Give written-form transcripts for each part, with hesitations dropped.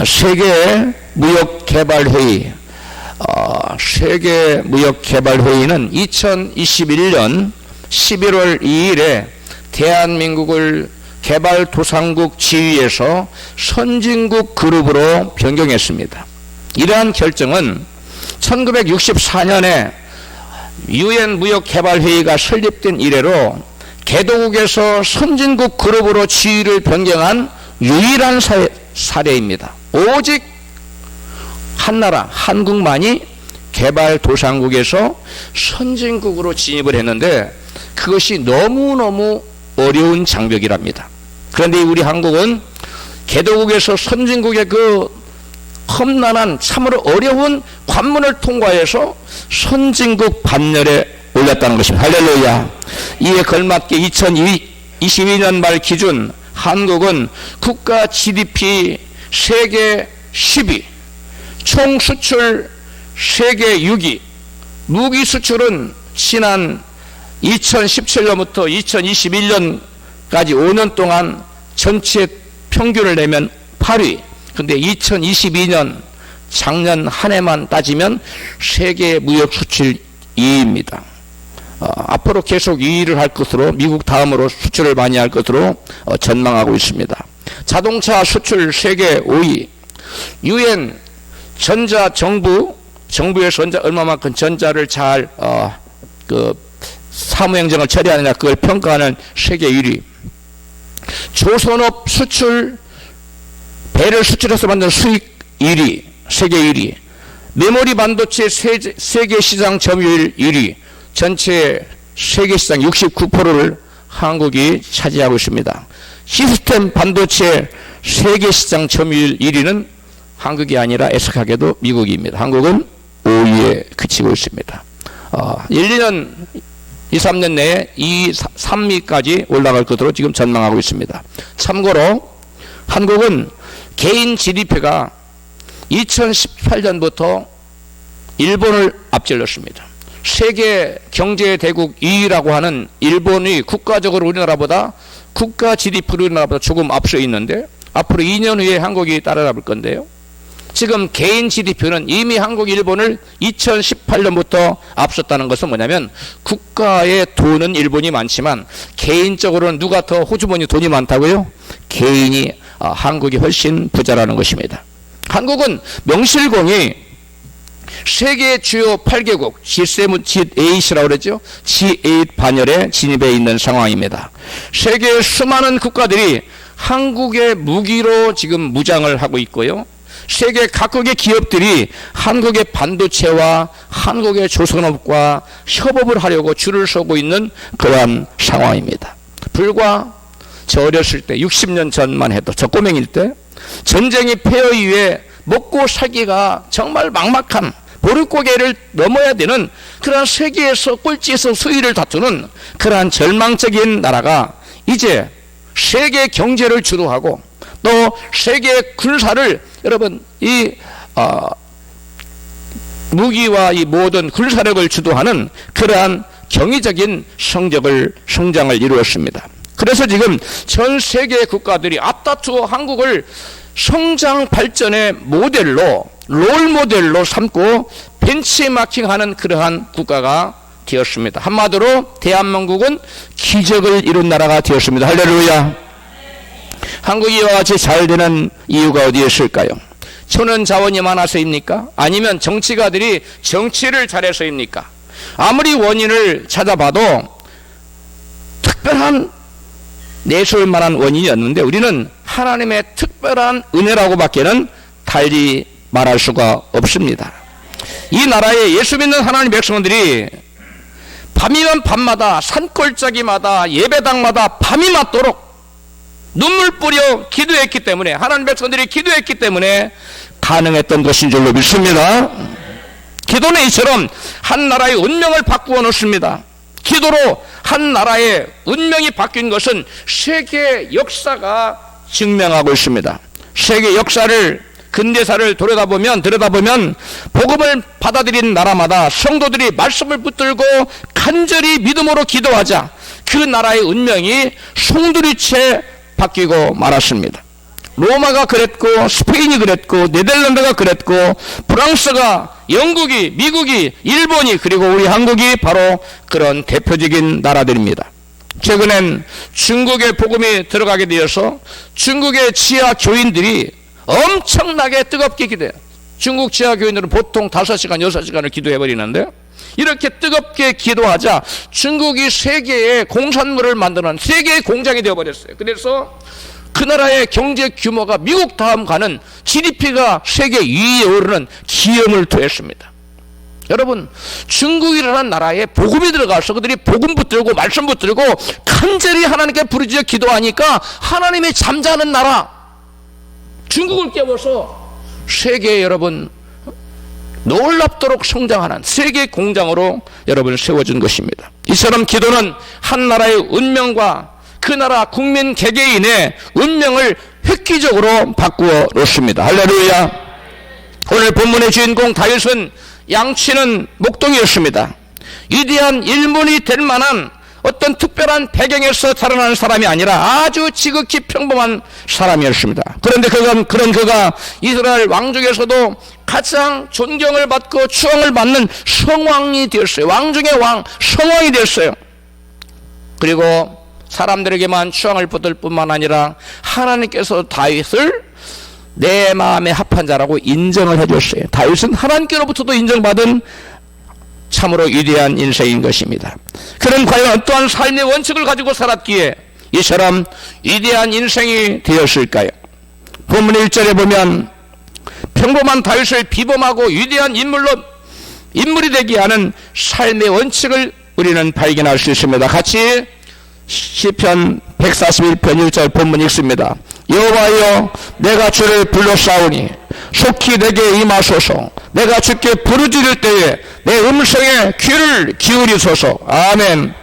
세계 무역개발회의, 세계 무역개발회의는 2021년 11월 2일에 대한민국을 개발도상국 지위에서 선진국 그룹으로 변경했습니다. 이러한 결정은 1964년에 UN 무역개발회의가 설립된 이래로 개도국에서 선진국 그룹으로 지위를 변경한 유일한 사례입니다. 오직 한 나라, 한국만이 개발도상국에서 선진국으로 진입을 했는데 그것이 너무너무 어려운 장벽이랍니다. 그런데 우리 한국은 개도국에서 선진국의 그 험난한 참으로 어려운 관문을 통과해서 선진국 반열에 올렸다는 것입니다. 할렐루야. 이에 걸맞게 2022년 말 기준 한국은 국가 GDP 세계 10위, 총 수출 세계 6위, 무기 수출은 지난 2017년부터 2021년까지 5년 동안 전체 평균을 내면 8위. 근데 2022년 작년 한 해만 따지면 세계 무역 수출 2위입니다. 앞으로 계속 2위를 할 것으로, 미국 다음으로 수출을 많이 할 것으로 전망하고 있습니다. 자동차 수출 세계 5위, UN 정부에서 얼마만큼 전자를 잘 사무행정을 처리하느냐 그걸 평가하는 세계 1위, 조선업 수출 배를 수출해서 만든 수익 1위, 세계 1위, 메모리 반도체 세계 시장 점유율 1위, 전체 세계 시장 69%를 한국이 차지하고 있습니다. 시스템 반도체 세계 시장 점유율 1위는 한국이 아니라 애석하게도 미국입니다. 한국은 5위에 그치고 있습니다. 1, 2년, 2, 3년 내에 2, 3위까지 올라갈 것으로 지금 전망하고 있습니다. 참고로 한국은 개인 GDP가 2018년부터 일본을 앞질렀습니다. 세계 경제 대국 2위라고 하는 일본이 국가적으로 우리나라보다 국가 GDP로 우리나라보다 조금 앞서 있는데 앞으로 2년 후에 한국이 따라잡을 건데요. 지금 개인 GDP는 이미 한국, 일본을 2018년부터 앞섰다는 것은 뭐냐면 국가의 돈은 일본이 많지만 개인적으로는 누가 더 호주머니 돈이 많다고요? 개인이 한국이 훨씬 부자라는 것입니다. 한국은 명실공히 세계 주요 8개국 G7, G8이라고 그러죠. G8 반열에 진입해 있는 상황입니다. 세계의 수많은 국가들이 한국의 무기로 지금 무장을 하고 있고요. 세계 각국의 기업들이 한국의 반도체와 한국의 조선업과 협업을 하려고 줄을 서고 있는 그러한 상황입니다. 불과 저 어렸을 때 60년 전만 해도 저 꼬맹일 때 전쟁이 폐허 이후에 먹고 살기가 정말 막막한 보릿고개를 넘어야 되는 그러한 세계에서 꼴찌에서 수위를 다투는 그러한 절망적인 나라가 이제 세계 경제를 주도하고 또 세계 군사를 여러분 이 무기와 이 모든 군사력을 주도하는 그러한 경이적인 성장을 이루었습니다. 그래서 지금 전 세계 국가들이 앞다투어 한국을 성장 발전의 모델로 롤 모델로 삼고 벤치마킹하는 그러한 국가가 되었습니다. 한마디로 대한민국은 기적을 이룬 나라가 되었습니다. 할렐루야. 한국이 이와 같이 잘 되는 이유가 어디에 있을까요? 천원 자원이 많아서입니까? 아니면 정치가들이 정치를 잘해서입니까? 아무리 원인을 찾아봐도 특별한 내세울 만한 원인이 없는데 우리는 하나님의 특별한 은혜라고 밖에는 달리 말할 수가 없습니다. 이 나라에 예수 믿는 하나님 백성들이 밤이면 밤마다 산골짜기마다 예배당마다 밤이 맞도록 눈물 뿌려 기도했기 때문에 하나님 백성들이 기도했기 때문에 가능했던 것인 줄로 믿습니다. 기도는 이처럼 한 나라의 운명을 바꾸어 놓습니다. 기도로 한 나라의 운명이 바뀐 것은 세계 역사가 증명하고 있습니다. 세계 역사를 근대사를 들여다보면 복음을 받아들인 나라마다 성도들이 말씀을 붙들고 간절히 믿음으로 기도하자 그 나라의 운명이 송두리째 바뀌고 말았습니다. 로마가 그랬고, 스페인이 그랬고, 네덜란드가 그랬고, 프랑스가, 영국이, 미국이, 일본이, 그리고 우리 한국이 바로 그런 대표적인 나라들입니다. 최근엔 중국의 복음이 들어가게 되어서 중국의 지하 교인들이 엄청나게 뜨겁게 기도해요. 중국 지하 교인들은 보통 5시간, 6시간을 기도해 버리는데, 이렇게 뜨겁게 기도하자 중국이 세계의 공산물을 만드는 세계의 공장이 되어버렸어요. 그래서 그 나라의 경제 규모가 미국 다음 가는 GDP가 세계 2위에 오르는 기염을 토했습니다. 여러분, 중국이라는 나라에 복음이 들어가서 그들이 복음 붙들고 말씀 붙들고 간절히 하나님께 부르짖어 기도하니까 하나님이 잠자는 나라 중국을 깨워서 세계에 여러분 놀랍도록 성장하는 세계 공장으로 여러분 세워준 것입니다. 이처럼 기도는 한 나라의 운명과 그 나라 국민 개개인의 운명을 획기적으로 바꾸어 놓습니다. 할렐루야. 오늘 본문의 주인공 다윗은 양치는 목동이었습니다. 위대한 일문이 될 만한 어떤 특별한 배경에서 자라나는 사람이 아니라 아주 지극히 평범한 사람이었습니다. 그런데 그가 이스라엘 왕족에서도 가장 존경을 받고 추앙을 받는 성왕이 되었어요. 왕 중의 왕, 성왕이 되었어요. 그리고 사람들에게만 추앙을 받을 뿐만 아니라 하나님께서 다윗을 내 마음에 합한 자라고 인정을 해줬어요. 다윗은 하나님께로부터도 인정받은 참으로 위대한 인생인 것입니다. 그는 과연 어떠한 삶의 원칙을 가지고 살았기에 이처럼 위대한 인생이 되었을까요? 본문 1절에 보면 평범한 다윗을 비범하고 위대한 인물이 되게 하는 삶의 원칙을 우리는 발견할 수 있습니다. 같이 시편 141편 1절 본문 읽습니다. 여호와여, 내가 주를 불러싸우니 속히 내게 임하소서. 내가 주께 부르짖을 때에 내 음성에 귀를 기울이소서. 아멘.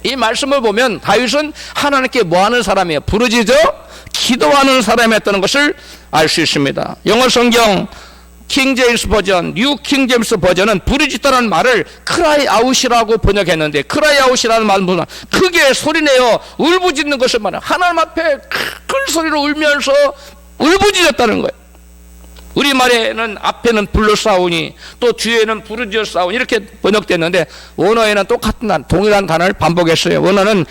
이 말씀을 보면 다윗은 하나님께 뭐하는 사람이에요? 부르짖어 기도하는 사람이었다는 것을 알 수 있습니다. 영어 성경 킹제임스 버전, 뉴 킹제임스 버전은 부르짖다는 말을 크라이 아웃이라고 번역했는데, 크라이 아웃이라는 말은 크게 소리내어 울부짖는 것을 말해요. 하나님 앞에 큰 소리로 울면서 울부짖었다는 거예요. 우리말에는 앞에는 불러싸우니 또 뒤에는 부르짖어 싸우니 이렇게 번역됐는데, 원어에는 똑같은 동일한 단어를 반복했어요. 원어는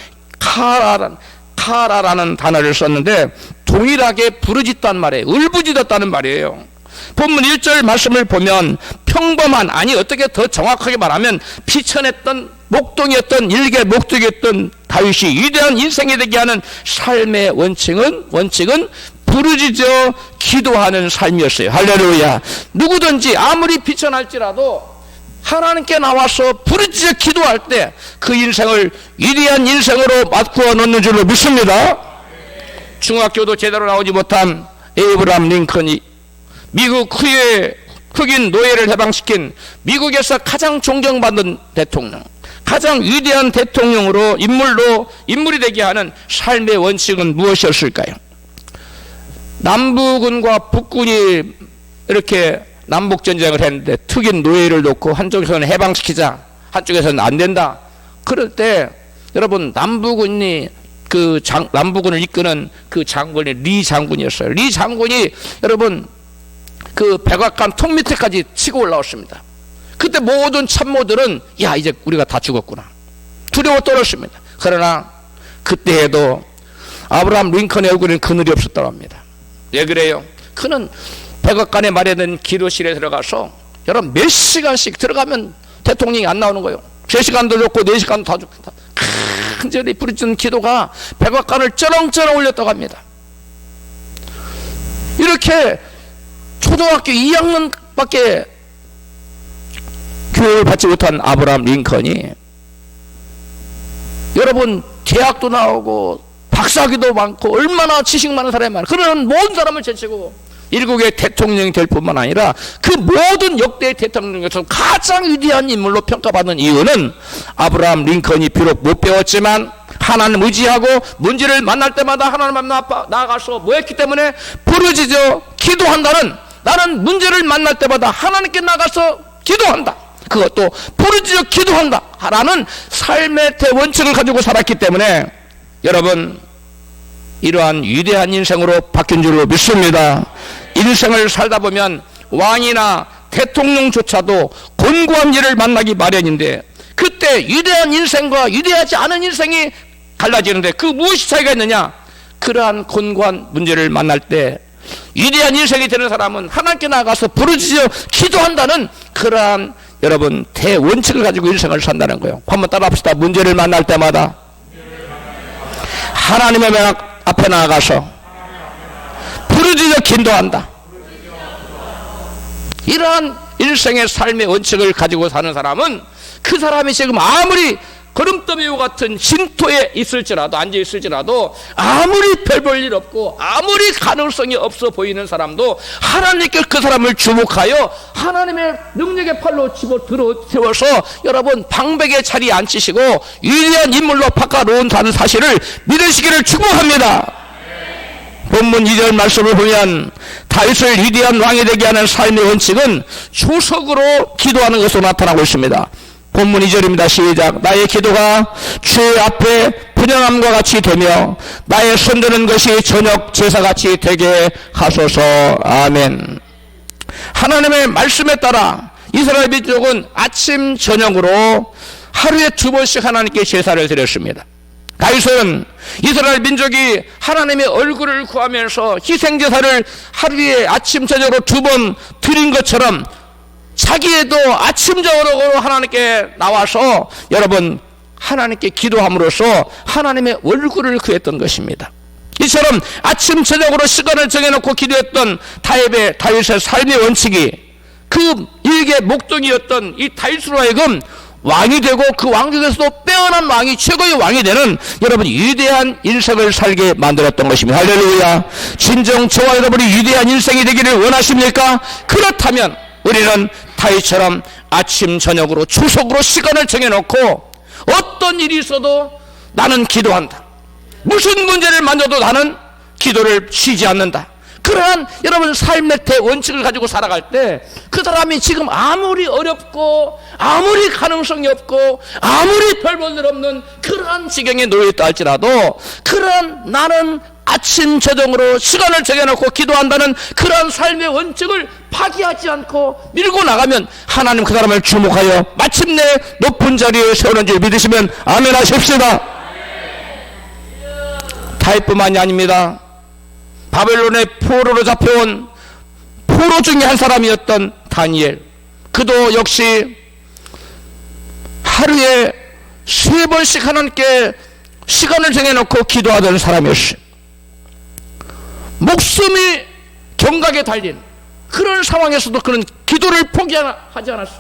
카라라는 단어를 썼는데 동일하게 부르짖다는 말이에요. 울부짖었다는 말이에요. 본문 1절 말씀을 보면 평범한, 아니 어떻게 더 정확하게 말하면 피천했던 목동이었던 일개 목동이었던 다윗이 위대한 인생이 되게 하는 삶의 원칙은 부르짖어 기도하는 삶이었어요. 할렐루야. 누구든지 아무리 비천할지라도 하나님께 나와서 부르짖어 기도할 때 그 인생을 위대한 인생으로 바꾸어 놓는 줄로 믿습니다. 중학교도 제대로 나오지 못한 에이브라함 링컨이 미국 흑인 노예를 해방시킨 미국에서 가장 존경받는 대통령, 가장 위대한 대통령으로 인물이 되게 하는 삶의 원칙은 무엇이었을까요? 남부군과 북군이 이렇게 남북전쟁을 했는데 흑인 노예를 놓고 한쪽에서는 해방시키자, 한쪽에서는 안 된다. 그럴 때 여러분 남부군을 이끄는 그 장군이 리 장군이었어요. 리 장군이 여러분 그 백악관 통 밑에까지 치고 올라왔습니다. 그때 모든 참모들은 야, 이제 우리가 다 죽었구나 두려워 떨었습니다. 그러나 그때에도 아브라함 링컨의 얼굴에는 그늘이 없었다고 합니다. 왜 그래요? 그는 백악관에 마련된 기도실에 들어가서 여러분 몇 시간씩 들어가면 대통령이 안 나오는 거예요. 3시간도 좋고 4시간도 다 좋고 간절히 부르짖는 기도가 백악관을 쩌렁쩌렁 올렸다고 합니다. 이렇게 초등학교 2학년밖에 교육을 받지 못한 아브라함 링컨이 여러분 대학도 나오고 박사학위도 많고 얼마나 지식 많은 사람이 많아요. 그런 모든 사람을 제치고 일국의 대통령이 될 뿐만 아니라 그 모든 역대 대통령 중에서 가장 위대한 인물로 평가받는 이유는 아브라함 링컨이 비록 못 배웠지만 하나님 의지하고 문제를 만날 때마다 하나님 앞에 나아가서 뭐 했기 때문에 부르짖어 기도한다는, 나는 문제를 만날 때마다 하나님께 나가서 기도한다, 그것도 부르짖어 기도한다 라는 삶의 대원칙을 가지고 살았기 때문에 여러분 이러한 위대한 인생으로 바뀐 줄로 믿습니다. 인생을 살다 보면 왕이나 대통령조차도 곤고한 일을 만나기 마련인데, 그때 위대한 인생과 위대하지 않은 인생이 갈라지는데 그 무엇이 차이가 있느냐? 그러한 곤고한 문제를 만날 때 위대한 인생이 되는 사람은 하나님께 나가서 부르짖어 기도한다는 그러한 여러분 대원칙을 가지고 인생을 산다는 거예요. 한번 따라 합시다. 문제를 만날 때마다 하나님의 앞에 나가서 부르짖어 기도한다. 이러한 일생의 삶의 원칙을 가지고 사는 사람은 그 사람이 지금 아무리 거름더미와 같은 진토에 있을지라도, 앉아 있을지라도, 아무리 별 볼 일 없고 아무리 가능성이 없어 보이는 사람도 하나님께 그 사람을 주목하여 하나님의 능력의 팔로 집어들어 세워서 여러분 방백의 자리에 앉히시고 위대한 인물로 바꿔놓은다는 사실을 믿으시기를 축복합니다. 본문 2절 말씀을 보면 다윗을 위대한 왕이 되게 하는 삶의 원칙은 조석으로 기도하는 것으로 나타나고 있습니다. 본문 2절입니다. 시작. 나의 기도가 주의 앞에 분향함과 같이 되며 나의 손드는 것이 저녁 제사같이 되게 하소서. 아멘. 하나님의 말씀에 따라 이스라엘 민족은 아침 저녁으로 하루에 2번씩 하나님께 제사를 드렸습니다. 다윗은 이스라엘 민족이 하나님의 얼굴을 구하면서 희생제사를 하루에 아침 저녁으로 2번 드린 것처럼 자기에도 아침 저녁으로 하나님께 나와서 여러분 하나님께 기도함으로써 하나님의 얼굴을 구했던 것입니다. 이처럼 아침 저녁으로 시간을 정해놓고 기도했던 다윗의 삶의 원칙이 그 일개 목적이었던 이 다윗으로 하여금 왕이 되고 그 왕 중에서도 빼어난 왕이 최고의 왕이 되는 여러분 위대한 인생을 살게 만들었던 것입니다. 할렐루야. 진정 저와 여러분이 위대한 인생이 되기를 원하십니까? 그렇다면 우리는 다윗처럼 아침 저녁으로 추석으로 시간을 정해놓고 어떤 일이 있어도 나는 기도한다. 무슨 문제를 만져도 나는 기도를 쉬지 않는다. 그러한 여러분 삶의 대원칙을 가지고 살아갈 때 그 사람이 지금 아무리 어렵고 아무리 가능성이 없고 아무리 별 볼 일 없는 그러한 지경에 놓여있다 할지라도 그러한 나는 아침 저녁으로 시간을 정해놓고 기도한다는 그러한 삶의 원칙을 파기하지 않고 밀고 나가면 하나님 그 사람을 주목하여 마침내 높은 자리에 세우는 줄 믿으시면 아멘 하십시다. 다윗뿐만이 아닙니다. 바벨론의 포로로 잡혀온 포로 중에 한 사람이었던 다니엘, 그도 역시 하루에 3번씩 하나님께 시간을 정해놓고 기도하던 사람이었어요. 목숨이 경각에 달린 그런 상황에서도 그는 기도를 포기하지 않았어요.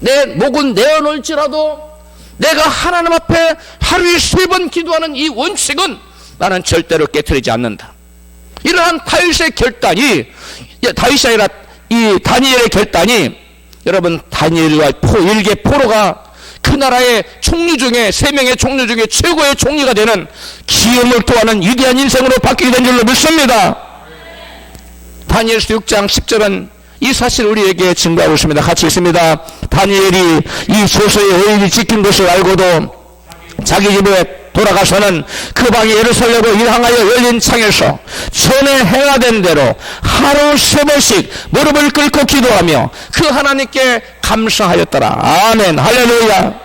내 목은 내어놓을지라도 내가 하나님 앞에 하루에 3번 기도하는 이 원칙은 나는 절대로 깨트리지 않는다. 이러한 다윗의 결단이, 다윗이 아니라 이 다니엘의 결단이, 여러분 다니엘과 일개 포로가 그 나라의 총리 중에 3명의 총리 중에 최고의 총리가 되는 기염을 토하는 위대한 인생으로 바뀌게 된 줄로 믿습니다. 다니엘서 6장 10절은 이 사실을 우리에게 증거하고 있습니다. 같이 있습니다. 다니엘이 이 소서의 의인이 지킨 것을 알고도 자기 집에 돌아가서는 그 방이 예루살렘으로 향하여 열린 창에서 전에 행하던 대로 하루 3번씩 무릎을 꿇고 기도하며 그 하나님께 감사하였더라. 아멘. 할렐루야.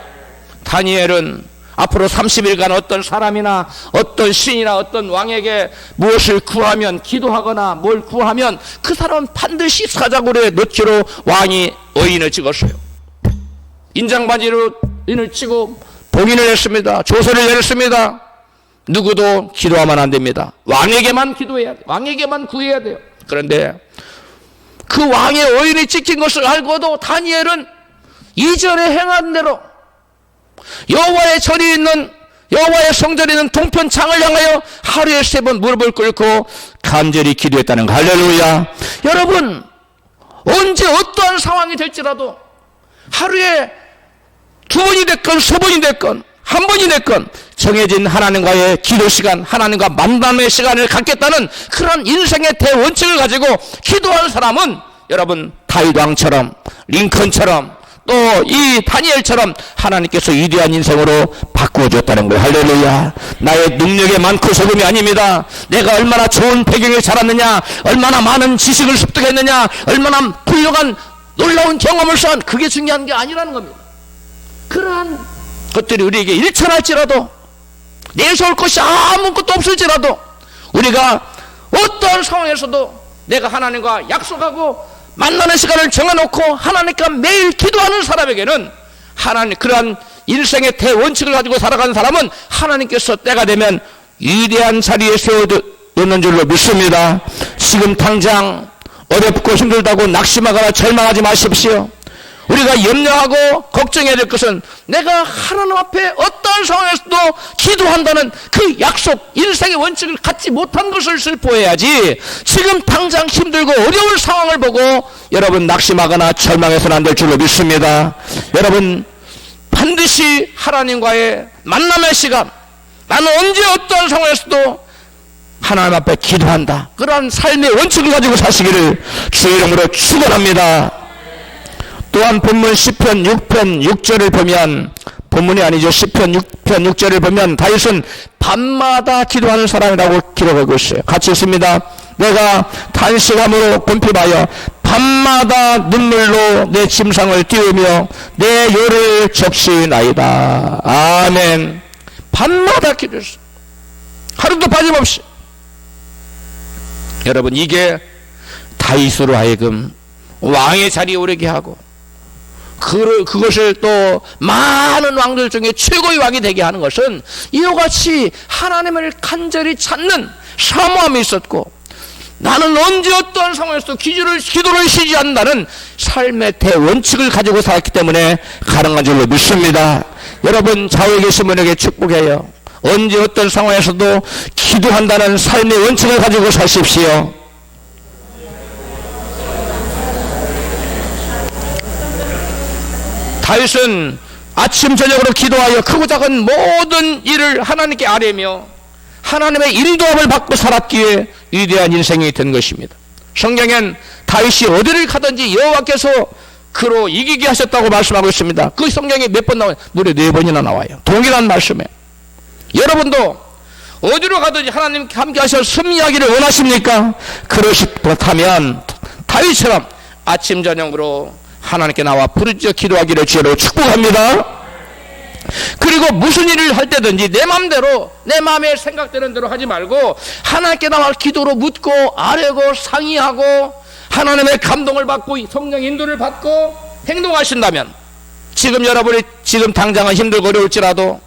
다니엘은 앞으로 30일간 어떤 사람이나 어떤 신이나 어떤 왕에게 무엇을 구하면, 기도하거나 뭘 구하면 그 사람은 반드시 사자굴에 넣기로 왕이 의인을 찍었어요. 인장바지로 인을 치고 봉인을 했습니다. 조서를 내렸습니다. 누구도 기도하면 안 됩니다. 왕에게만 기도해야 돼요. 왕에게만 구해야 돼요. 그런데 그 왕의 의인이 찍힌 것을 알고도 다니엘은 이전에 행한 대로 여호와의 절이 있는, 여호와의 성전이 있는 동편 창을 향하여 하루에 3번 무릎을 꿇고 간절히 기도했다는 거. 할렐루야. 여러분, 언제 어떠한 상황이 될지라도 하루에 2번이 됐건 3번이 됐건 1번이 됐건 정해진 하나님과의 기도 시간, 하나님과 만남의 시간을 갖겠다는 그런 인생의 대원칙을 가지고 기도하는 사람은 여러분 다윗 왕처럼, 링컨처럼, 또 이 다니엘처럼 하나님께서 위대한 인생으로 바꿔 바꾸어줬다는 거예요. 할렐루야. 나의 능력이 많고 소금이 아닙니다. 내가 얼마나 좋은 배경에 자랐느냐, 얼마나 많은 지식을 습득했느냐, 얼마나 훌륭한 놀라운 경험을 쌓은, 그게 중요한 게 아니라는 겁니다. 그러한 것들이 우리에게 일천할지라도, 내세울 것이 아무것도 없을지라도, 우리가 어떠한 상황에서도 내가 하나님과 약속하고 만나는 시간을 정해놓고 하나님과 매일 기도하는 사람에게는, 하나님, 그러한 일생의 대원칙을 가지고 살아가는 사람은 하나님께서 때가 되면 위대한 자리에 세워놓는 줄로 믿습니다. 지금 당장 어렵고 힘들다고 낙심하거나 절망하지 마십시오. 우리가 염려하고 걱정해야 될 것은 내가 하나님 앞에 어떠한 상황에서도 기도한다는 그 약속, 인생의 원칙을 갖지 못한 것을 슬퍼해야지, 지금 당장 힘들고 어려운 상황을 보고 여러분 낙심하거나 절망해서는 안 될 줄로 믿습니다. 여러분 반드시 하나님과의 만남의 시간, 나는 언제 어떠한 상황에서도 하나님 앞에 기도한다, 그러한 삶의 원칙을 가지고 사시기를 주의 이름으로 축원합니다. 또한 본문 시편 6편 6절을 보면, 본문이 아니죠, 시편 6편 6절을 보면 다윗은 밤마다 기도하는 사람이라고 기록하고 있어요. 같이 있습니다. 내가 탄식함으로 궁핍하여 밤마다 눈물로 내 침상을 띄우며 내 요를 적시나이다. 아멘. 밤마다 기도했어요. 하루도 빠짐없이. 여러분, 이게 다윗으로 하여금 왕의 자리에 오르게 하고, 그것을 또 많은 왕들 중에 최고의 왕이 되게 하는 것은 이와 같이 하나님을 간절히 찾는 사모함이 있었고, 나는 언제 어떠한 상황에서도 기도를 쉬지 않는다는 삶의 대원칙을 가지고 살았기 때문에 가능한 줄로 믿습니다. 여러분, 좌우에 계신 분에게 축복해요. 언제 어떤 상황에서도 기도한다는 삶의 원칙을 가지고 사십시오. 다윗은 아침 저녁으로 기도하여 크고 작은 모든 일을 하나님께 아뢰며 하나님의 인도함을 받고 살았기에 위대한 인생이 된 것입니다. 성경엔 다윗이 어디를 가든지 여호와께서 그로 이기게 하셨다고 말씀하고 있습니다. 그 성경에 몇 번 나와요? 무려 4번이나 나와요. 동일한 말씀에. 여러분도 어디로 가든지 하나님께 함께 하셔서 승리하기를 원하십니까? 그렇다면 다윗처럼 아침 저녁으로 하나님께 나와 부르짖어 기도하기를 주로 축복합니다. 그리고 무슨 일을 할 때든지 내 마음대로, 내 마음에 생각되는 대로 하지 말고 하나님께 나와 기도로 묻고 아뢰고 상의하고 하나님의 감동을 받고 성령 인도를 받고 행동하신다면, 지금 여러분이 지금 당장은 힘들고 어려울지라도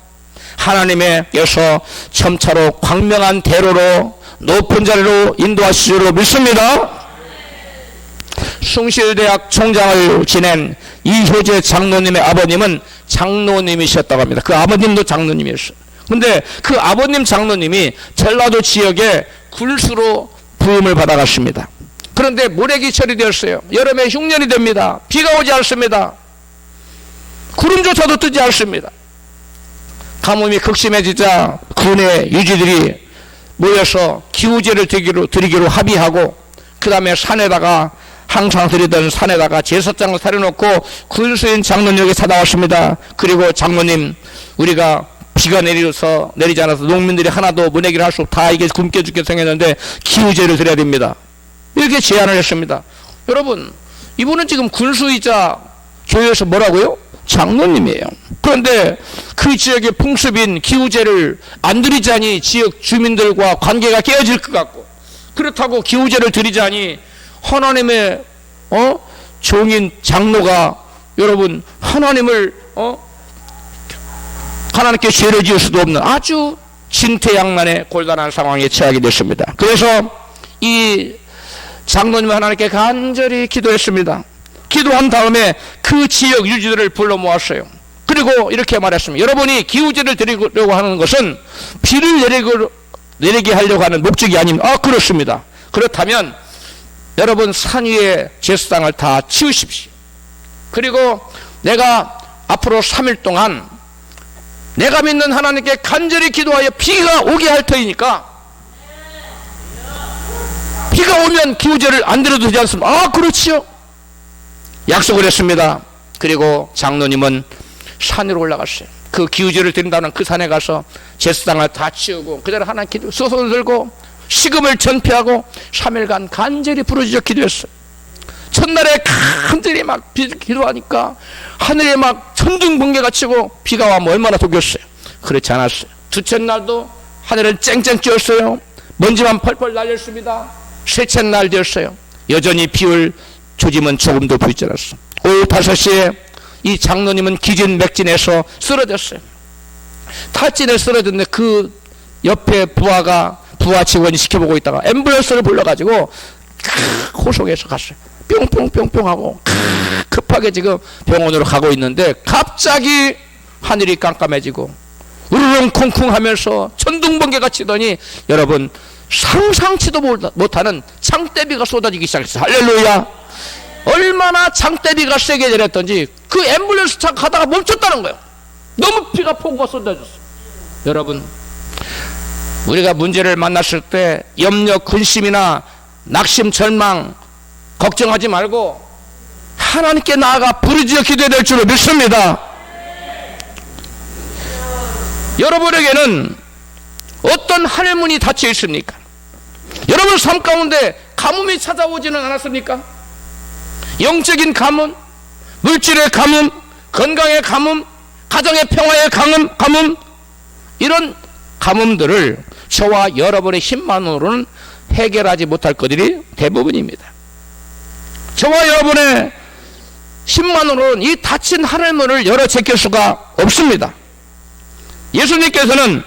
하나님께서 점차로 광명한 대로로 높은 자리로 인도하실 줄로 믿습니다. 숭실대학 총장을 지낸 이효재 장로님의 아버님은 장로님이셨다고 합니다. 그 아버님도 장로님이었어요. 근데 그 아버님 장로님이 전라도 지역에 굴수로 부임을 받아갔습니다. 그런데 모래기철이 되었어요. 여름에 흉년이 됩니다. 비가 오지 않습니다. 구름조차도 뜨지 않습니다. 가뭄이 극심해지자 군의 유지들이 모여서 기우제를 드리기로 합의하고, 그 다음에 산에다가 항상 드리던 산에다가 제사장을 차려놓고 군수인 장로님에게 찾아왔습니다. 그리고 장로님, 우리가 비가 내리지 않아서 농민들이 하나도 모내기를 할 수 없고 다 이게 굶겨 죽게 생겼는데 기우제를 드려야 됩니다. 이렇게 제안을 했습니다. 여러분, 이분은 지금 군수이자 교회에서 뭐라고요? 장로님이에요. 그런데 그 지역의 풍습인 기우제를 안 드리자니 지역 주민들과 관계가 깨어질 것 같고, 그렇다고 기우제를 드리자니 하나님의 종인 장로가, 여러분, 하나님을 하나님께 죄를 지을 수도 없는 아주 진퇴양난의 곤란한 상황에 처하게 됐습니다. 그래서 이 장로님은 하나님께 간절히 기도했습니다. 기도한 다음에 그 지역 유지들을 불러 모았어요. 그리고 이렇게 말했습니다. 여러분이 기우제를 드리려고 하는 것은 비를 내리게 하려고 하는 목적이 아닙니다. 그렇습니다. 그렇다면 여러분, 산 위에 제사장을 다 치우십시오. 그리고 내가 앞으로 3일 동안 내가 믿는 하나님께 간절히 기도하여 비가 오게 할 터이니까, 비가 오면 기우제를 안 드려도 되지 않습니까? 그렇지요. 약속을 했습니다. 그리고 장로님은 산으로 올라갔어요. 그 기우제를 드린다는 그 산에 가서 제사상을 다 치우고 그대로 하나님 기도 소손을 들고 식음을 전폐하고 3일간 간절히 부르짖어 기도했어요. 첫날에 간절히 막 기도하니까 하늘에 막 천둥 번개가 치고 비가 와면 얼마나 독였어요. 그렇지 않았어요. 두째 날도 하늘은 쨍쨍 찌었어요. 먼지만 펄펄 날렸습니다. 셋째 날 되었어요. 여전히 비올 조짐은 조금도 보이지 않았어. 오후 5시에 이 장로님은 기진맥진해서 쓰러졌어요. 탈진에 쓰러졌는데 그 옆에 부하 직원이 지켜보고 있다가 앰뷸런스를 불러가지고 호송해서 갔어요. 뿅뿅뿅뿅 하고 급하게 지금 병원으로 가고 있는데 갑자기 하늘이 깜깜해지고 우르릉 쿵쿵 하면서 천둥번개가 치더니 여러분 상상치도 못하는 장대비가 쏟아지기 시작했어요. 할렐루야. 얼마나 장대비가 세게 내렸던지 그 앰뷸런스 차 가다가 멈췄다는 거예요. 너무 비가 폭우가 쏟아졌어요. 여러분, 우리가 문제를 만났을 때 염려, 근심이나 낙심, 절망 걱정하지 말고 하나님께 나아가 부르짖어 기도해야 될 줄로 믿습니다. 여러분에게는 어떤 하늘문이 닫혀 있습니까? 여러분 삶 가운데 가뭄이 찾아오지는 않았습니까? 영적인 가뭄, 물질의 가뭄, 건강의 가뭄, 가정의 평화의 가뭄, 이런 가뭄들을 저와 여러분의 힘만으로는 해결하지 못할 것들이 대부분입니다. 저와 여러분의 힘만으로는 이 닫힌 하늘문을 열어 제낄 수가 없습니다. 예수님께서는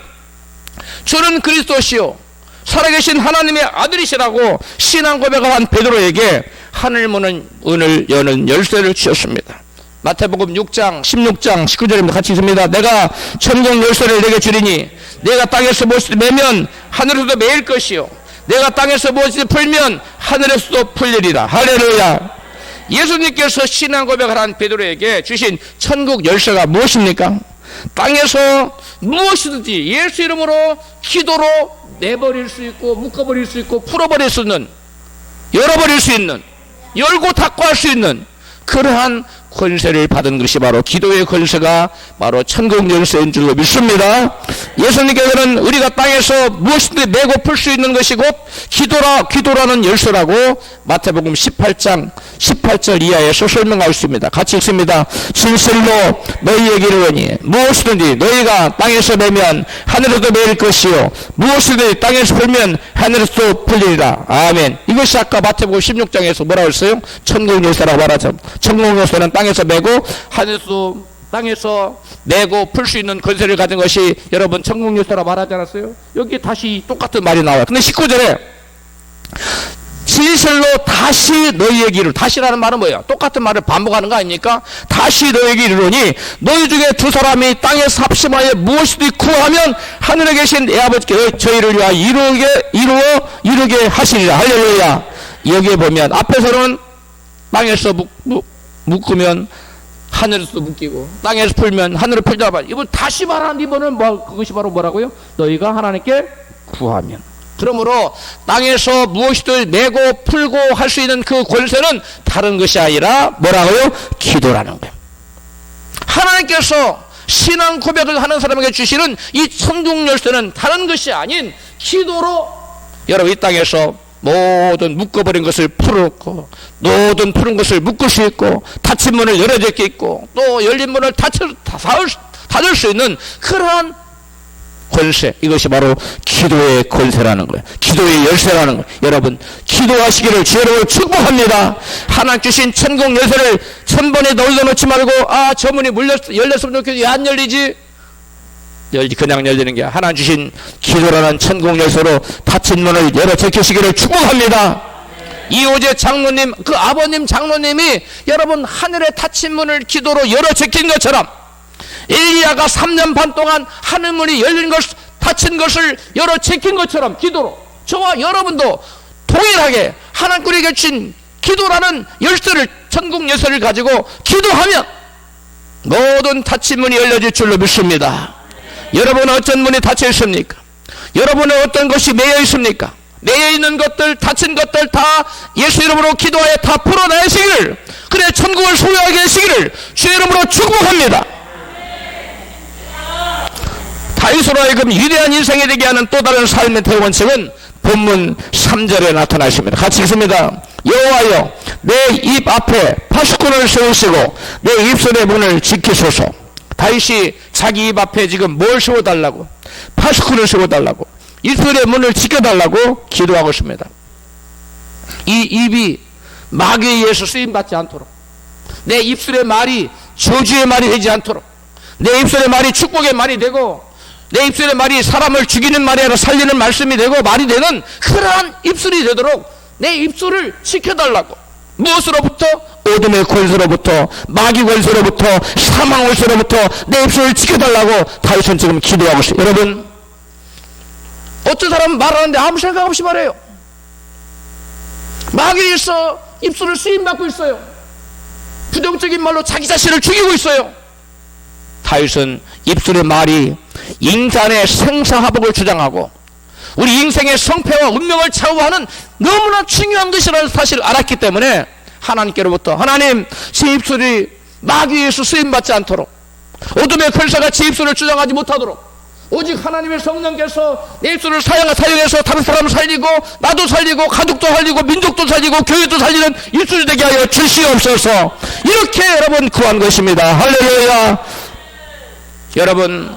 저는 그리스도시요 살아계신 하나님의 아들이시라고 신앙 고백을 한 베드로에게 하늘문을 여는 열쇠를 주셨습니다. 마태복음 6장 16장 19절입니다. 같이 있습니다. 내가 천국 열쇠를 내게 주리니 내가 땅에서 무엇을 매면 하늘에서도 매일 것이요 내가 땅에서 무엇을 풀면 하늘에서도 풀리리라. 할렐루야. 예수님께서 신앙 고백을 한 베드로에게 주신 천국 열쇠가 무엇입니까? 땅에서 무엇이든지 예수 이름으로 기도로 내버릴 수 있고 묶어버릴 수 있고 풀어버릴 수 있는, 열어버릴 수 있는, 열고 닫고 할 수 있는 그러한 권세를 받은 것이 바로 기도의 권세가 바로 천국 열쇠인 줄로 믿습니다. 예수님께서는 우리가 땅에서 무엇이든지 메고 풀 수 있는 것이 곧 기도라는 열쇠라고 마태복음 18장 18절 이하에서 설명하고 있습니다. 같이 읽습니다. 진실로 너희에게 이르노니 무엇이든지 너희가 땅에서 매면 하늘에도 매일 것이요 무엇이든지 땅에서 풀면 하늘에서도 풀리리라. 아멘. 이것이 아까 마태복음 16장에서 뭐라고 했어요? 천국 열쇠라고 말하죠. 천국 열쇠는 땅에서 매고 하늘에서 땅에서 매고 풀 수 있는 권세를 가진 것이 여러분 천국 열쇠라고 말하지 않았어요? 여기 다시 똑같은 말이 나와요. 근데 19절에 진실로 다시 너희에게 이르, 다시라는 말은 뭐예요? 똑같은 말을 반복하는 거 아닙니까? 다시 너희에게 이르노니 너희 중에 두 사람이 땅에서 합심하여 무엇이든지 구하면 하늘에 계신 내 아버지께 저희를 위하여 이루게 하시리라. 할렐루야. 여기에 보면 앞에서는 땅에서 묶으면 하늘에서 묶이고 땅에서 풀면 하늘을 풀자. 이번 다시 말하는 이번은 그것이 바로 뭐라고요? 너희가 하나님께 구하면. 그러므로 땅에서 무엇이든 메고 풀고 할 수 있는 그 권세는 다른 것이 아니라 뭐라고요? 기도라는 거예요. 하나님께서 신앙 고백을 하는 사람에게 주시는 이 천국 열쇠는 다른 것이 아닌 기도로 여러분 이 땅에서 모든 묶어버린 것을 풀어놓고 모든 푸른 것을 묶을 수 있고 닫힌 문을 열어줄 수 있고 또 열린 문을 닫을 수 있는 그러한 권세, 이것이 바로 기도의 권세라는 거예요. 기도의 열쇠라는 거예요. 여러분 기도하시기를 주여로 축복합니다. 하나님 주신 천국 열쇠를 1000번에 넣어놓지 말고 저 문이 열렸으면 좋겠지 왜 안 열리지? 그냥 열리는 게 하나님 주신 기도라는 천국 열쇠로 닫힌 문을 열어 제끼시기를 축복합니다. 이호재 장로님, 그 아버님 장로님이 여러분 하늘에 닫힌 문을 기도로 열어 제낀 것처럼 엘리야가 3년 반 동안 하늘문이 닫힌 것을 열어 제낀 것처럼 기도로 저와 여러분도 동일하게 하나님께 주신 기도라는 열쇠를 천국 열쇠를 가지고 기도하면 모든 닫힌 문이 열려질 줄로 믿습니다. 여러분은 어떤 문이 닫혀 있습니까? 여러분은 어떤 것이 매여 있습니까? 매여 있는 것들, 닫힌 것들 다 예수 이름으로 기도하여 다 풀어내시기를, 그래 천국을 소유하게 하시기를 주의 이름으로 축복합니다. 다윗으로 하여금 위대한 인생이 되게 하는 또 다른 삶의 대원칙은 본문 3절에 나타나 있습니다. 같이 읽습니다. 여호와여 내 입 앞에 파수꾼을 세우시고 내 입술의 문을 지키소서. 다윗이 자기 입 앞에 지금 뭘 세워달라고? 파수꾼을 세워달라고, 입술의 문을 지켜달라고 기도하고 있습니다. 이 입이 마귀에 의해서 쓰임받지 않도록, 내 입술의 말이 저주의 말이 되지 않도록, 내 입술의 말이 축복의 말이 되고, 내 입술의 말이 사람을 죽이는 말이 아니라 살리는 말씀이 되고 말이 되는 그러한 입술이 되도록 내 입술을 지켜달라고. 무엇으로부터? 어둠의 권세로부터, 마귀 권세로부터, 사망 권세로부터 내 입술을 지켜달라고 다윗은 지금 기도하고 있어요. 여러분, 어떤 사람은 말하는데 아무 생각 없이 말해요. 마귀에 있어 입술을 쓰임받고 있어요. 부정적인 말로 자기 자신을 죽이고 있어요. 다윗은 입술의 말이 인간의 생사화복을 주장하고 우리 인생의 성패와 운명을 좌우하는 너무나 중요한 것이라는 사실을 알았기 때문에 하나님께로부터, 하나님, 제 입술이 마귀에서 쓰임받지 않도록, 어둠의 권세가 제 입술을 주장하지 못하도록 오직 하나님의 성령께서 내 입술을 사용해서 다른 사람을 살리고 나도 살리고 가족도 살리고 민족도 살리고 교회도 살리는 입술이 되게 하여 주시옵소서. 이렇게 여러분 구한 것입니다. 할렐루야. 여러분,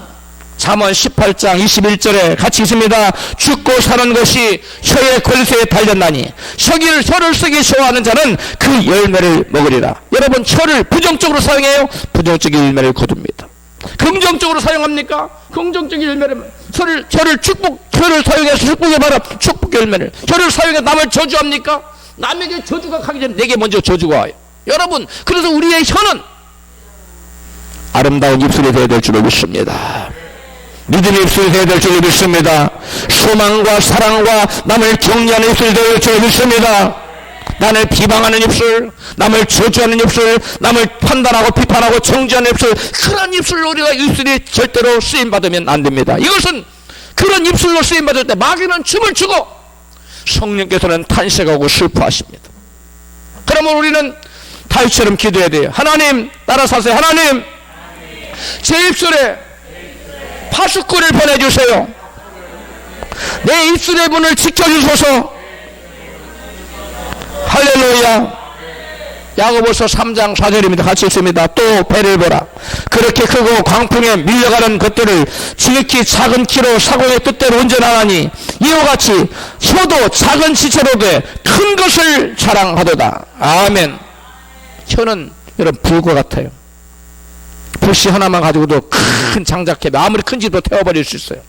잠언 18장 21절에 같이 있습니다. 죽고 사는 것이 혀의 권세에 달렸나니 혀를 쓰기 좋아하는 자는 그 열매를 먹으리라. 여러분, 혀를 부정적으로 사용해요? 부정적인 열매를 거둡니다. 긍정적으로 사용합니까? 긍정적인 열매를, 혀를 사용해서 축복의 말은 축복의 열매를, 혀를 사용해서 남을 저주합니까? 남에게 저주가 가기 전에 내게 먼저 저주가 와요. 여러분, 그래서 우리의 혀는 아름다운 입술이 되어야 될 줄을 믿습니다. 믿음의 입술이 되어야 될 줄을 믿습니다. 소망과 사랑과 남을 격려하는 입술이 되어야 될 줄을 믿습니다. 남을 비방하는 입술, 남을 저주하는 입술, 남을 판단하고 비판하고 정죄하는 입술, 그런 입술로 우리가 입술이 절대로 쓰임받으면 안 됩니다. 이것은 그런 입술로 쓰임받을 때 마귀는 춤을 추고 성령께서는 탄식하고 슬퍼하십니다. 그러면 우리는 다윗처럼 기도해야 돼요. 하나님, 따라서 하세요. 하나님, 제 입술에 파수꾼을 보내주세요. 내 입술의 문을 지켜주소서. 할렐루야. 야고보서 3장 4절입니다. 같이 있습니다. 또 배를 보라. 그렇게 크고 광풍에 밀려가는 것들을 지극히 작은 키로 사공의 뜻대로 운전하나니 이와 같이 혀도 작은 지체로 돼 큰 것을 자랑하도다. 아멘. 혀는 여러분 불과 같아요. 불씨 하나만 가지고도 큰 장작해 아무리 큰 집도 태워버릴 수 있어요.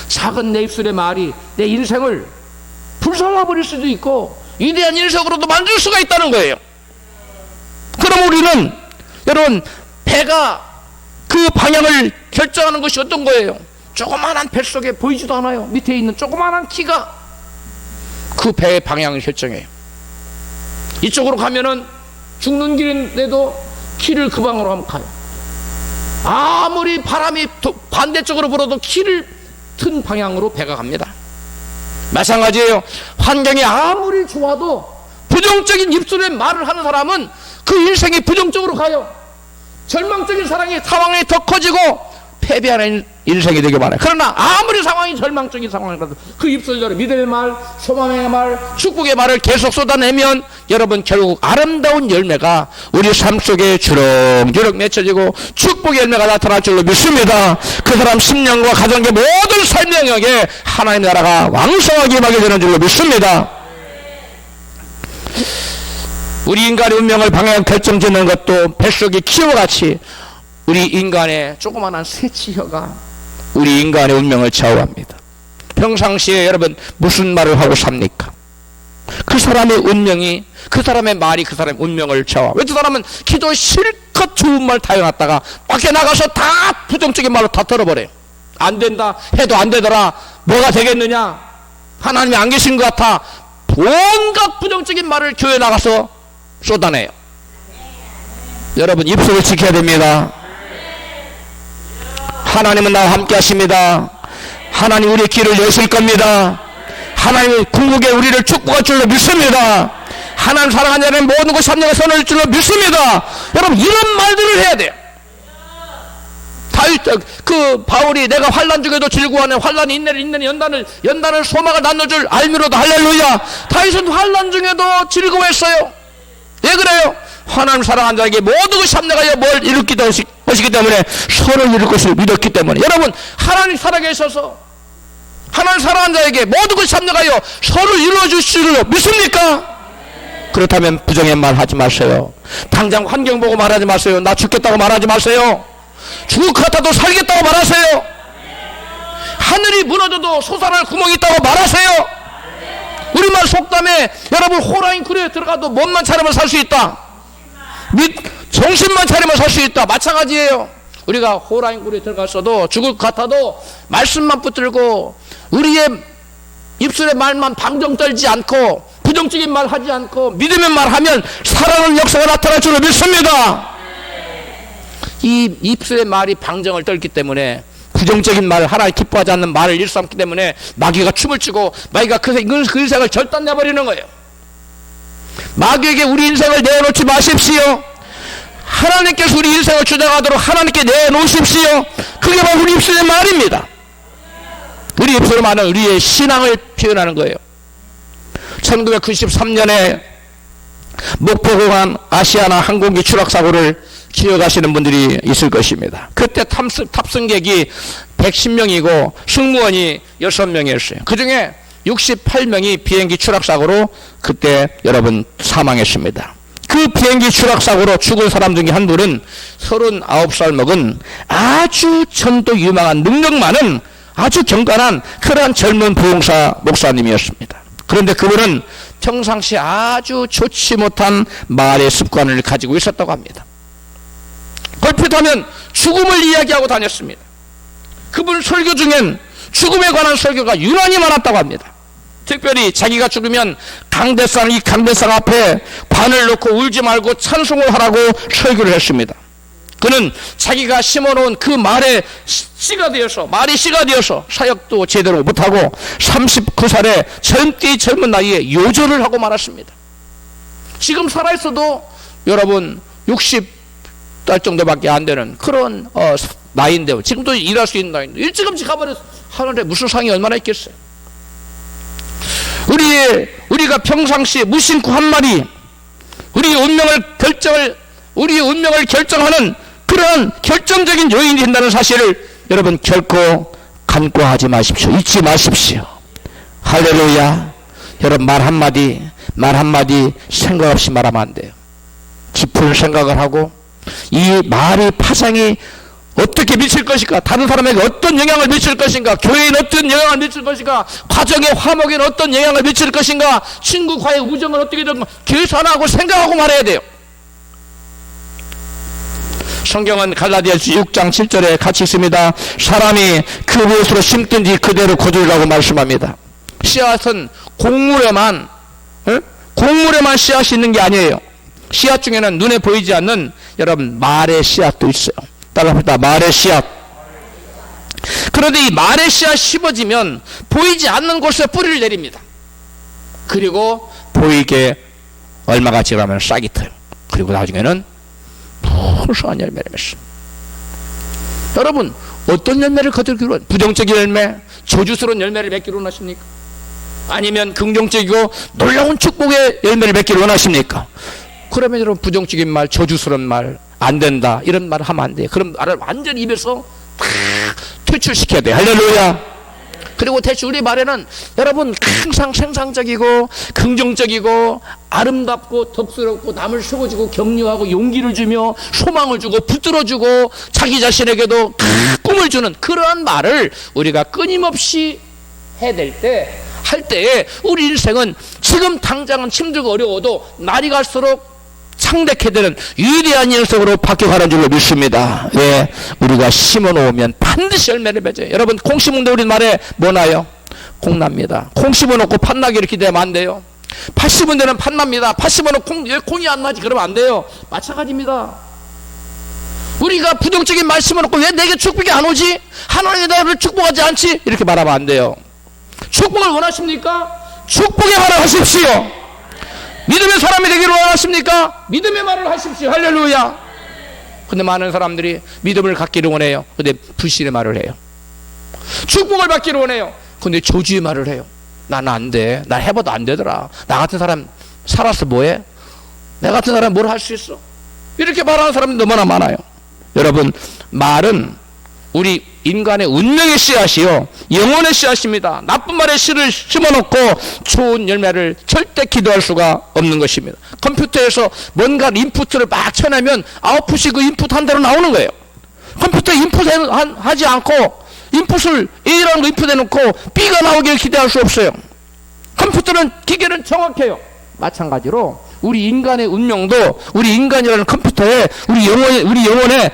작은 내 입술의 말이 내 인생을 불살라버릴 수도 있고 위대한 인생으로도 만들 수가 있다는 거예요. 그럼 우리는 여러분, 배가 그 방향을 결정하는 것이 어떤 거예요? 조그마한 뱃속에 보이지도 않아요. 밑에 있는 조그마한 키가 그 배의 방향을 결정해요. 이쪽으로 가면은 죽는 길인데도 키를 그 방향으로 하면 가요. 아무리 바람이 반대쪽으로 불어도 키를 튼 방향으로 배가 갑니다. 마찬가지예요. 환경이 아무리 좋아도 부정적인 입술의 말을 하는 사람은 그 인생이 부정적으로 가요. 절망적인 상황이 더 커지고 패배하는 인생이 되게 많아요. 그러나 아무리 상황이 절망적인 상황이라도 그 입술대로 믿음의 말, 소망의 말, 축복의 말을 계속 쏟아내면 여러분 결국 아름다운 열매가 우리 삶 속에 주렁주렁 맺혀지고 축복의 열매가 나타날 줄로 믿습니다. 그 사람 심령과 가정의 모든 삶의 영역에 하나님의 나라가 왕성하게 임하게 되는 줄로 믿습니다. 우리 인간의 운명을 방향 결정짓는 것도 뱃속의 키와 같이 우리 인간의 조그마한 새치혀가 우리 인간의 운명을 좌우합니다. 평상시에 여러분 무슨 말을 하고 삽니까? 그 사람의 운명이, 그 사람의 말이 그 사람의 운명을 좌우하고, 왜 그 사람은 기도 실컷 좋은 말 다 해놨다가 밖에 나가서 다 부정적인 말로 다 털어버려요. 안 된다 해도 안 되더라, 뭐가 되겠느냐, 하나님이 안 계신 것 같아, 온갖 부정적인 말을 교회에 나가서 쏟아내요. 여러분 입술을 지켜야 됩니다. 하나님은 나와 함께 하십니다. 하나님 우리의 길을 여실 겁니다. 하나님 궁극에 우리를 축복할 줄로 믿습니다. 하나님 사랑하는 자는 모든 것이 합력에 선을 줄로 믿습니다. 여러분 이런 말들을 해야 돼요. 그 바울이 내가 환난 중에도 즐거워하네. 환난이 있네 연단을 소망을 낳는 줄 알미로다. 할렐루야. 다윗은 환난 중에도 즐거워했어요. 왜 그래요? 하나님 사랑하는 자에게 모든 것이 합력하여 뭘 이루기 것이기 때문에 서로를 이룰 것을 믿었기 때문에. 여러분, 하나님 살아계셔서 하나님 사랑하는 자에게 모든 것이 합력하여 서로를 이루어줄 줄 믿습니까? 그렇다면 부정의 말 하지 마세요. 당장 환경 보고 말하지 마세요. 나 죽겠다고 말하지 마세요. 죽을 것 같아도 살겠다고 말하세요. 하늘이 무너져도 솟아날 구멍이 있다고 말하세요. 우리말 속담에 여러분, 호랑이 굴에 들어가도 몸만 차리면 살 수 있다. 정신만 차리면 살 수 있다. 마찬가지예요. 우리가 호랑이 굴에 들어갔어도 죽을 것 같아도 말씀만 붙들고 우리의 입술의 말만 방정 떨지 않고 부정적인 말 하지 않고 믿음의 말 하면 살아나는 역사가 나타날 줄을 믿습니다. 이 입술의 말이 방정을 떨기 때문에 부정적인 말, 하나님 기뻐하지 않는 말을 일삼기 때문에 마귀가 춤을 추고 마귀가 그 인생을 절단내버리는 거예요. 마귀에게 우리 인생을 내어놓지 마십시오. 하나님께서 우리 인생을 주장하도록 하나님께 내놓으십시오. 그게 바로 우리 입술의 말입니다. 우리 입술의 말은 우리의 신앙을 표현하는 거예요. 1993년에 목포공항 아시아나 항공기 추락사고를 기억하시는 분들이 있을 것입니다. 그때 탑승객이 110명이고 승무원이 6명이었어요. 그 중에 68명이 비행기 추락사고로 그때 여러분 사망했습니다. 그 비행기 추락사고로 죽은 사람 중에 한 분은 39살 먹은 아주 전도 유망한 능력 많은 아주 경건한 그러한 젊은 부흥사 목사님이었습니다. 그런데 그분은 평상시 아주 좋지 못한 말의 습관을 가지고 있었다고 합니다. 걸핏하면 죽음을 이야기하고 다녔습니다. 그분 설교 중엔 죽음에 관한 설교가 유난히 많았다고 합니다. 특별히 자기가 죽으면 이 강대상 앞에 관을 놓고 울지 말고 찬송을 하라고 설교를 했습니다. 그는 자기가 심어놓은 그 말이 씨가 되어서 사역도 제대로 못하고 39살에 젊은 나이에 요절을 하고 말았습니다. 지금 살아있어도 여러분 60달 정도밖에 안 되는 그런 나이인데 지금도 일할 수 있는 나이인데 일찌감치 가버려서 하늘에 무슨 상이 얼마나 있겠어요. 우리가 평상시에 무심코 한 말이 우리의 운명을 결정하는 그런 결정적인 요인이 된다는 사실을 여러분 결코 간과하지 마십시오. 잊지 마십시오. 할렐루야. 여러분 말 한마디 생각 없이 말하면 안 돼요. 깊은 생각을 하고 이 말의 파장이 어떻게 미칠 것인가, 다른 사람에게 어떤 영향을 미칠 것인가, 교회에 어떤 영향을 미칠 것인가, 가정의 화목에는 어떤 영향을 미칠 것인가, 친구과의 우정을 어떻게 좀 계산하고 생각하고 말해야 돼요. 성경은 갈라디아서 6장 7절에 같이 있습니다. 사람이 그 무엇으로 심든지 그대로 거두리라고 말씀합니다. 씨앗은 곡물에만 씨앗이 있는 게 아니에요. 씨앗 중에는 눈에 보이지 않는 여러분 말의 씨앗도 있어요. 따라합니다. 말의 씨앗. 그런데 이 말의 씨앗 심어지면 보이지 않는 곳에 뿌리를 내립니다. 그리고 보이게 얼마가 지나면 싹이 트요. 그리고 나중에는 풍성한 열매를 맺습니다. 여러분 어떤 열매를 거두기로 원하십니까? 부정적인 열매, 저주스러운 열매를 맺기로 원하십니까? 아니면 긍정적이고 놀라운 축복의 열매를 맺기로 원하십니까? 그러면 여러분 부정적인 말, 저주스러운 말, 안 된다 이런 말 하면 안 돼요. 그럼 말을 완전히 입에서 다 퇴출시켜야 돼요. 할렐루야. 그리고 대체 우리 말에는 여러분 항상 생산적이고 긍정적이고 아름답고 덕스럽고 남을 세워주고 격려하고 용기를 주며 소망을 주고 붙들어주고 자기 자신에게도 꿈을 주는 그러한 말을 우리가 끊임없이 해낼 때 할 때에 우리 인생은 지금 당장은 힘들고 어려워도 날이 갈수록 창대케 되는 위대한 인생으로 바뀌어가는 줄로 믿습니다. 왜? 우리가 심어놓으면 반드시 열매를 맺어요. 여러분 콩 심은데 우리 말에 뭐 나요? 콩 납니다. 콩 심어놓고 팥나기 이렇게 되면 안 돼요. 팥 심은 데는 팥 납니다. 팥 심어놓고 콩이 안 나지 그러면 안 돼요. 마찬가지입니다. 우리가 부정적인 말 심어놓고 왜 내게 축복이 안 오지? 하나님이 나를 축복하지 않지? 이렇게 말하면 안 돼요. 축복을 원하십니까? 축복의 말을 하십시오. 믿음의 사람이 되기를 원하십니까? 믿음의 말을 하십시오. 할렐루야. 근데 많은 사람들이 믿음을 갖기를 원해요. 근데 불신의 말을 해요. 축복을 받기를 원해요. 근데 저주의 말을 해요. 나는 안 돼. 난 해봐도 안 되더라. 나 같은 사람 살아서 뭐해? 내 같은 사람 뭘 할 수 있어? 이렇게 말하는 사람이 너무나 많아요. 여러분, 말은 우리 인간의 운명의 씨앗이요, 영혼의 씨앗입니다. 나쁜 말의 씨를 심어놓고 좋은 열매를 절대 기도할 수가 없는 것입니다. 컴퓨터에서 뭔가 인풋을 막 쳐내면 아웃풋이 그 인풋 한 대로 나오는 거예요. 컴퓨터에 인풋하지 않고 인풋을 A라는 거 인풋해놓고 B가 나오길 기대할 수 없어요. 컴퓨터는, 기계는 정확해요. 마찬가지로 우리 인간의 운명도 우리 인간이라는 컴퓨터에 우리 영혼에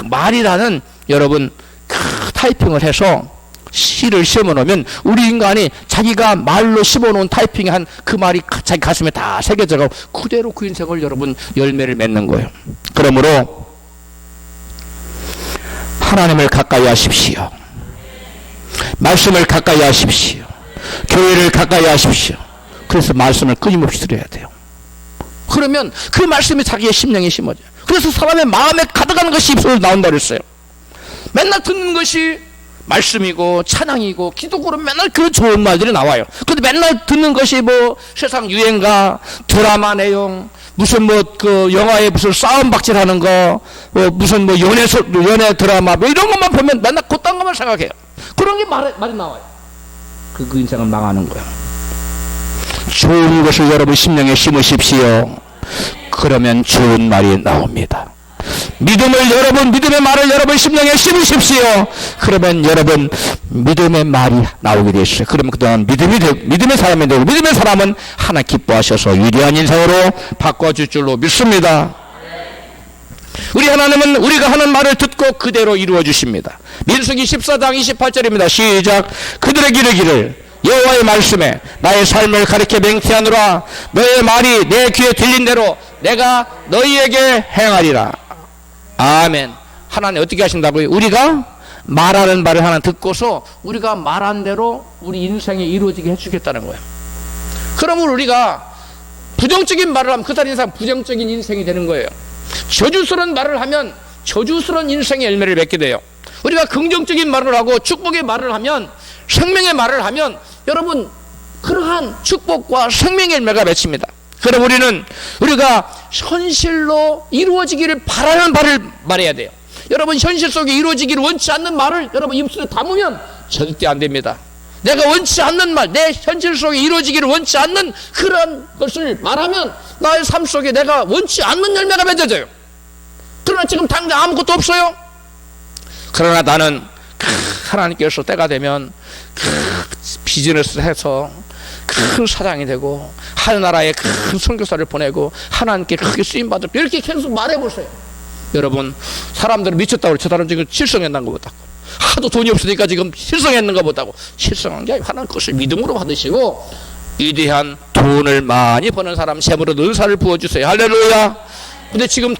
말이라는, 여러분, 타이핑을 해서 시를 심어놓으면 우리 인간이 자기가 말로 심어놓은 타이핑한 그 말이 자기 가슴에 다 새겨져가고 그대로 그 인생을, 여러분, 열매를 맺는 거예요. 그러므로 하나님을 가까이 하십시오. 말씀을 가까이 하십시오. 교회를 가까이 하십시오. 그래서 말씀을 끊임없이 들어야 돼요. 그러면 그 말씀이 자기의 심령에 심어져요. 그래서 사람의 마음에 가득하는 것이 입술로 나온다고 했어요. 맨날 듣는 것이 말씀이고 찬양이고 기도구로 맨날 그 좋은 말들이 나와요. 근데 맨날 듣는 것이 뭐 세상 유행가, 드라마 내용, 무슨 뭐 그 영화에 무슨 싸움 박질하는 거, 무슨 뭐 연애 드라마 뭐 이런 것만 보면 맨날 그딴 것만 생각해요. 그런 게 말이 나와요. 그 인생은 망하는 거예요. 좋은 것을 여러분 심령에 심으십시오. 그러면 좋은 말이 나옵니다. 믿음의 말을 여러분 심령에 심으십시오. 그러면 여러분 믿음의 말이 나오게 되시죠. 그러면 그동안 믿음의 사람이 되고, 믿음의 사람은 하나 기뻐하셔서 위대한 인생으로 바꿔줄 줄로 믿습니다. 우리 하나님은 우리가 하는 말을 듣고 그대로 이루어 주십니다. 민수기 14장 28절입니다. 시작. 그들의 기르기를 여호와의 말씀에 나의 삶을 가리켜 맹세하노라. 너의 말이 내 귀에 들린 대로 내가 너희에게 행하리라. 아멘. 하나님 어떻게 하신다고요? 우리가 말하는 말을 하나 듣고서 우리가 말한 대로 우리 인생이 이루어지게 해주겠다는 거예요. 그러면 우리가 부정적인 말을 하면 그 사람 인생 부정적인 인생이 되는 거예요. 저주스러운 말을 하면 저주스러운 인생의 열매를 맺게 돼요. 우리가 긍정적인 말을 하고 축복의 말을 하면, 생명의 말을 하면 여러분 그러한 축복과 생명의 열매가 맺힙니다. 그럼 우리가 현실로 이루어지기를 바라는 말을 말해야 돼요. 여러분 현실 속에 이루어지기를 원치 않는 말을 여러분 입술에 담으면 절대 안 됩니다. 내가 원치 않는 말, 내 현실 속에 이루어지기를 원치 않는 그런 것을 말하면 나의 삶 속에 내가 원치 않는 열매가 맺어져요. 그러나 지금 당장 아무것도 없어요. 그러나 나는 하나님께서 때가 되면 비즈니스를 해서 큰 사장이 되고 하늘나라에 큰 선교사를 보내고 하나님께 크게 쓰임받을, 이렇게 계속 말해보세요. 여러분 사람들은 미쳤다고 그래. 저 사람 지금 실성했는 것보다고, 하도 돈이 없으니까 지금 실성했는 것보다고. 실성한 게 아니고 하나님 것을 믿음으로 받으시고 위대한 돈을 많이 버는 사람 재물로 은사를 부어주세요. 할렐루야. 근데 지금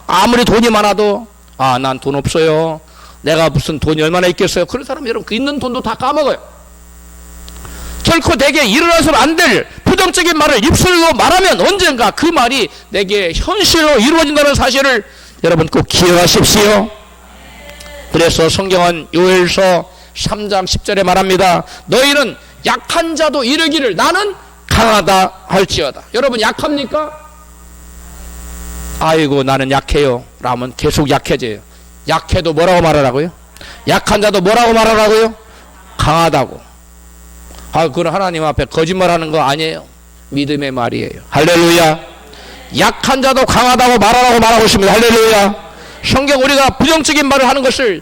아무리 돈이 많아도 난 돈 없어요, 내가 무슨 돈이 얼마나 있겠어요, 그런 사람 여러분 그 있는 돈도 다 까먹어요. 결코 내게 일어나서는 안 될 부정적인 말을 입술로 말하면 언젠가 그 말이 내게 현실로 이루어진다는 사실을 여러분 꼭 기억하십시오. 그래서 성경은 요엘서 3장 10절에 말합니다. 너희는 약한 자도 이르기를 나는 강하다 할지어다. 여러분 약합니까? 아이고 나는 약해요 라면 계속 약해져요. 약해도 뭐라고 말하라고요? 약한 자도 뭐라고 말하라고요? 강하다고. 그건 하나님 앞에 거짓말하는 거 아니에요. 믿음의 말이에요. 할렐루야. 약한 자도 강하다고 말하고 있습니다. 할렐루야. 성경 우리가 부정적인 말을 하는 것을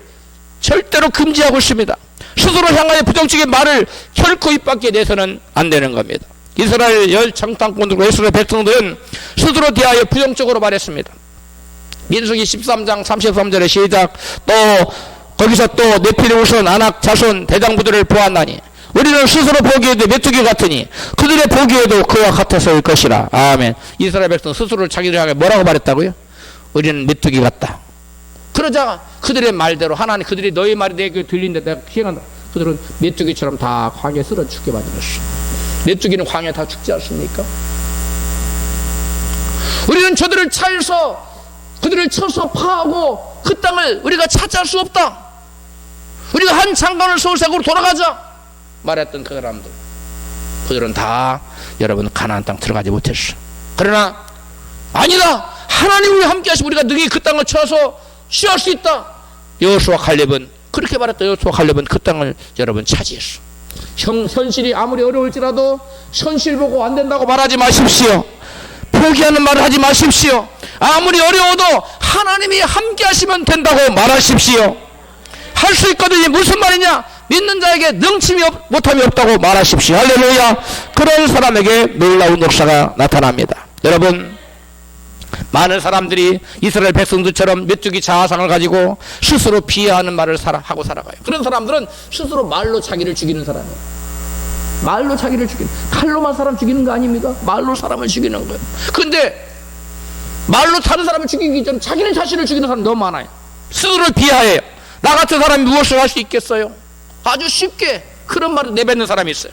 절대로 금지하고 있습니다. 스스로 향하여 부정적인 말을 결코 입 밖에 내서는 안 되는 겁니다. 이스라엘 열 정탐꾼들과 이스라엘 백성들은 스스로 대하여 부정적으로 말했습니다. 민수기 13장 33절에 시작. 또 거기서 또 네피리 우선 아낙 자손 대장부들을 보았나니 우리는 스스로 보기에도 메뚜기 같으니 그들의 보기에도 그와 같아서일 것이라. 아멘. 이스라엘 백성 스스로 자기를 향해 뭐라고 말했다고요? 우리는 메뚜기 같다. 그러자 그들의 말대로 하나님 그들이 너희 말이 내게 들린데 내가 시행한다. 그들은 메뚜기처럼 다 광야에 쓸어 죽게 만들었어. 메뚜기는 광야에 다 죽지 않습니까? 우리는 저들을 차에서 그들을 쳐서 파하고 그 땅을 우리가 차지할 수 없다. 우리가 한 장관을 서울색으로 돌아가자 말했던 그 사람들, 그들은 다 여러분 가나안 땅 들어가지 못했어. 그러나 아니다, 하나님이 함께 하시고 우리가 능히 그 땅을 쳐서 취할 수 있다. 여호수아 갈렙은 그렇게 말했다. 여호수아 갈렙은 그 땅을 여러분 차지했어. 현실이 아무리 어려울지라도 현실 보고 안 된다고 말하지 마십시오. 포기하는 말을 하지 마십시오. 아무리 어려워도 하나님이 함께 하시면 된다고 말하십시오. 할 수 있거든요. 무슨 말이냐? 믿는 자에게 능침이 못함이 없다고 말하십시오. 할렐루야. 그런 사람에게 놀라운 역사가 나타납니다. 여러분, 많은 사람들이 이스라엘 백성들처럼 메뚜기 자아상을 가지고 스스로 비하하는 말을 하고 살아가요. 그런 사람들은 스스로 말로 자기를 죽이는 사람이에요. 말로 자기를 죽이는, 칼로만 사람 죽이는 거 아닙니까? 말로 사람을 죽이는 거예요. 근데 말로 다른 사람을 죽이기 전에 자기는 자신을 죽이는 사람이 너무 많아요. 스스로를 비하해요. 나 같은 사람이 무엇을 할 수 있겠어요? 아주 쉽게 그런 말을 내뱉는 사람이 있어요.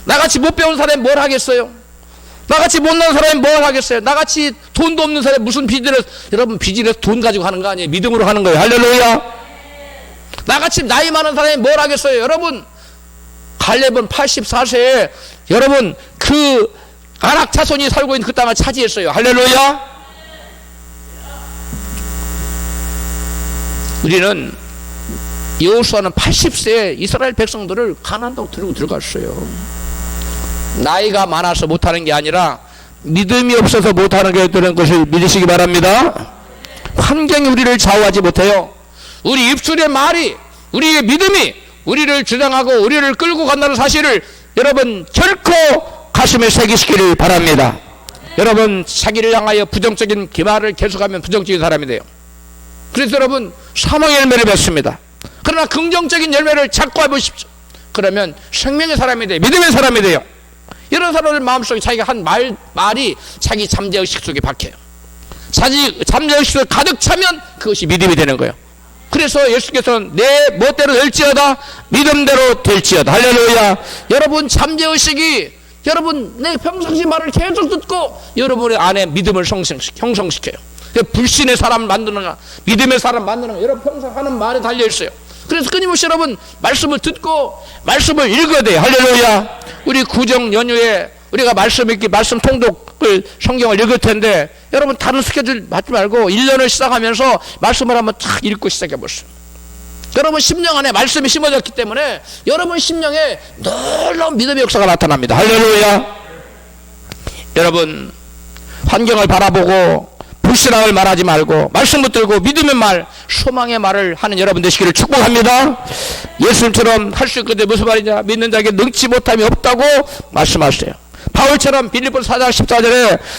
나같이 못 배운 사람이 뭘 하겠어요? 나같이 못난 사람이 뭘 하겠어요? 나같이 돈도 없는 사람이 무슨 비즈니스, 여러분 비즈니스 돈 가지고 하는 거 아니에요? 믿음으로 하는 거예요. 할렐루야. 나같이 나이 많은 사람이 뭘 하겠어요? 여러분, 갈렙은 84세에 여러분 그 아낙 자손이 살고 있는 그 땅을 차지했어요. 할렐루야. 우리는 여호수아는 80세에 이스라엘 백성들을 가나안 땅 들고 들어갔어요. 나이가 많아서 못하는 게 아니라 믿음이 없어서 못하는 게 되는 것을 믿으시기 바랍니다. 환경이 우리를 좌우하지 못해요. 우리 입술의 말이, 우리의 믿음이 우리를 주장하고 우리를 끌고 간다는 사실을 여러분 결코 가슴에 새기시기를 바랍니다. 여러분, 자기를 향하여 부정적인 말을 계속하면 부정적인 사람이 돼요. 그래서 여러분 사망의 열매를 맺습니다. 그러나 긍정적인 열매를 찾고 해보십시오. 그러면 생명의 사람이 돼요. 믿음의 사람이 돼요. 이런 사람들 마음속에 자기가 한 말이 자기 잠재의식 속에 박혀요. 자기 잠재의식 속에 가득 차면 그것이 믿음이 되는 거예요. 그래서 예수께서는 내 멋대로 될지어다 믿음대로 될지어다. 할렐루야. 여러분 잠재의식이 여러분 내 평상시 말을 계속 듣고 여러분의 안에 믿음을 형성시켜요. 불신의 사람 만드는가 믿음의 사람 만드는가 여러분 평생 하는 말에 달려있어요. 그래서 끊임없이 여러분 말씀을 듣고 말씀을 읽어야 돼요. 할렐루야. 우리 구정 연휴에 우리가 말씀 읽기, 말씀 통독을 성경을 읽을 텐데 여러분 다른 스케줄 맞지 말고 1년을 시작하면서 말씀을 한번 탁 읽고 시작해 보세요. 여러분 심령 안에 말씀이 심어졌기 때문에 여러분 심령에 놀라운 믿음의 역사가 나타납니다. 할렐루야. 여러분 환경을 바라보고 불신앙을 말하지 말고 말씀 붙들고 믿음의 말, 소망의 말을 하는 여러분 되시기를 축복합니다. 예수님처럼 할 수 있거든요. 무슨 말이냐? 믿는 자에게 능치 못함이 없다고 말씀하세요. 바울처럼 빌립보서 4장